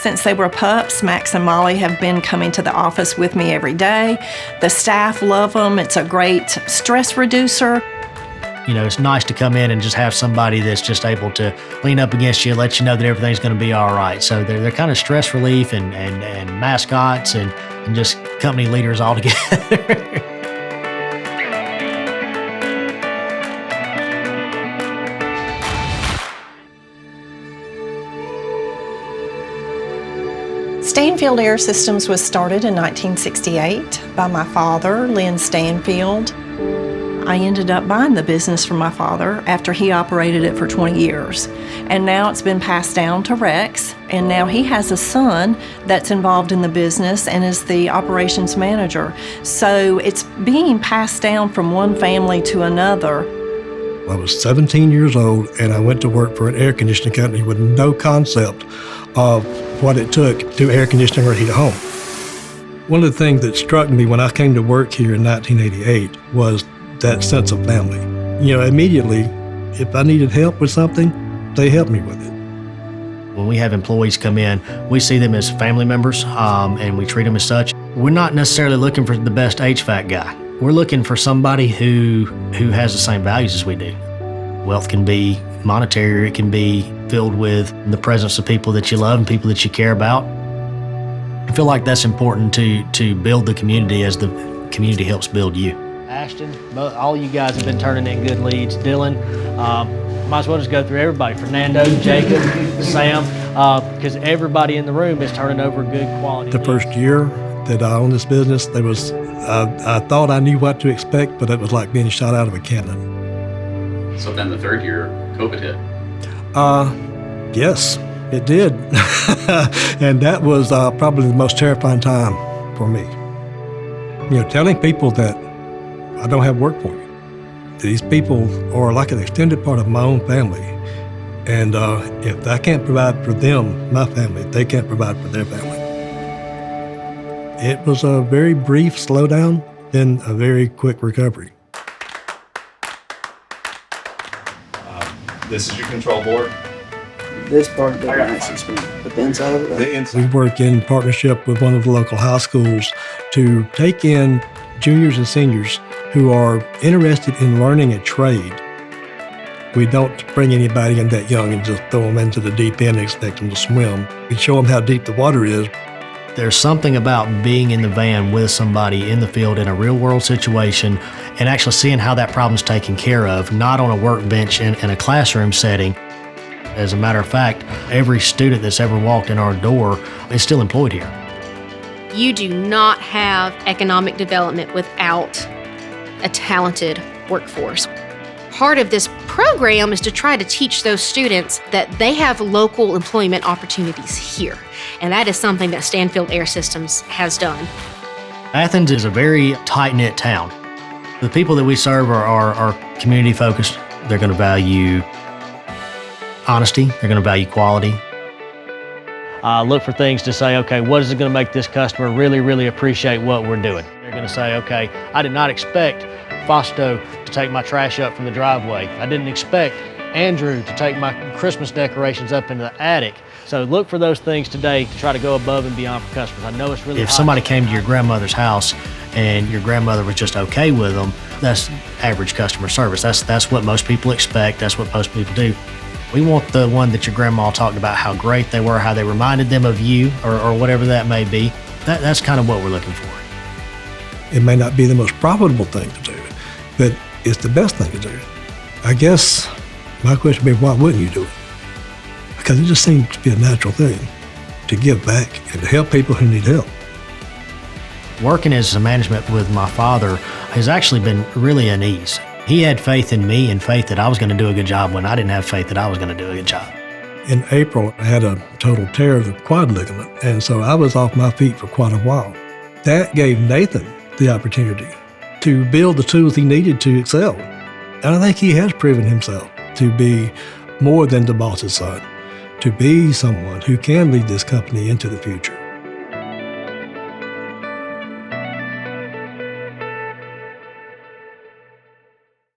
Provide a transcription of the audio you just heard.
Since they were pups, Max and Molly have been coming to the office with me every day. The staff love them. It's a great stress reducer. You know, it's nice to come in and just have somebody that's just able to lean up against you and let you know that everything's going to be all right. So they're kind of stress relief and mascots and just company leaders all together. Stanfield Air Systems was started in 1968 by my father, Lynn Stanfield. I ended up buying the business from my father after he operated it for 20 years. And now it's been passed down to Rex, and now he has a son that's involved in the business and is the operations manager. So it's being passed down from one family to another. I was 17 years old and I went to work for an air conditioning company with no concept of what it took to air condition or heat a home. One of the things that struck me when I came to work here in 1988 was that sense of family. You know, immediately, if I needed help with something, they helped me with it. When we have employees come in, we see them as family members and we treat them as such. We're not necessarily looking for the best HVAC guy. We're looking for somebody who has the same values as we do. Wealth can be monetary, it can be filled with the presence of people that you love and people that you care about. I feel like that's important to build the community as the community helps build you. Ashton, all you guys have been turning in good leads. Dylan, might as well just go through everybody. Fernando, Jacob, Sam, because everybody in the room is turning over good quality leads. The first year that I owned this business, I thought I knew what to expect, but it was like being shot out of a cannon. So then the third year, COVID hit. Yes, it did. And that was probably the most terrifying time for me. You know, telling people that I don't have work for you. These people are like an extended part of my own family. And if I can't provide for them, my family, they can't provide for their family. It was a very brief slowdown, then a very quick recovery. This is your control board. This part doesn't actually spin, but the inside of it. We work in partnership with one of the local high schools to take in juniors and seniors who are interested in learning a trade. We don't bring anybody in that young and just throw them into the deep end and expect them to swim. We show them how deep the water is. There's something about being in the van with somebody in the field in a real world situation and actually seeing how that problem's taken care of, not on a workbench in a classroom setting. As a matter of fact, every student that's ever walked in our door is still employed here. You do not have economic development without a talented workforce. Part of this program is to try to teach those students that they have local employment opportunities here. And that is something that Stanfield Air Systems has done. Athens is a very tight-knit town. The people that we serve are community focused. They're going to value honesty. They're going to value quality. Look for things to say, okay, what is it going to make this customer really, really appreciate what we're doing? They're going to say, okay, I did not expect Fausto to take my trash up from the driveway. I didn't expect Andrew to take my Christmas decorations up into the attic. So look for those things today to try to go above and beyond for customers. I know it's really If somebody came to your grandmother's house and your grandmother was just okay with them, that's average customer service. That's what most people expect. That's what most people do. We want the one that your grandma talked about, how great they were, how they reminded them of you, or whatever that may be. That's kind of what we're looking for. It may not be the most profitable thing to do, but it's the best thing to do. I guess my question would be, why wouldn't you do it? Because it just seems to be a natural thing to give back and to help people who need help. Working as a management with my father has actually been really an ease. He had faith in me and faith that I was going to do a good job when I didn't have faith that I was going to do a good job. In April, I had a total tear of the quad ligament, and so I was off my feet for quite a while. That gave Nathan the opportunity to build the tools he needed to excel. And I think he has proven himself to be more than the boss's son, to be someone who can lead this company into the future.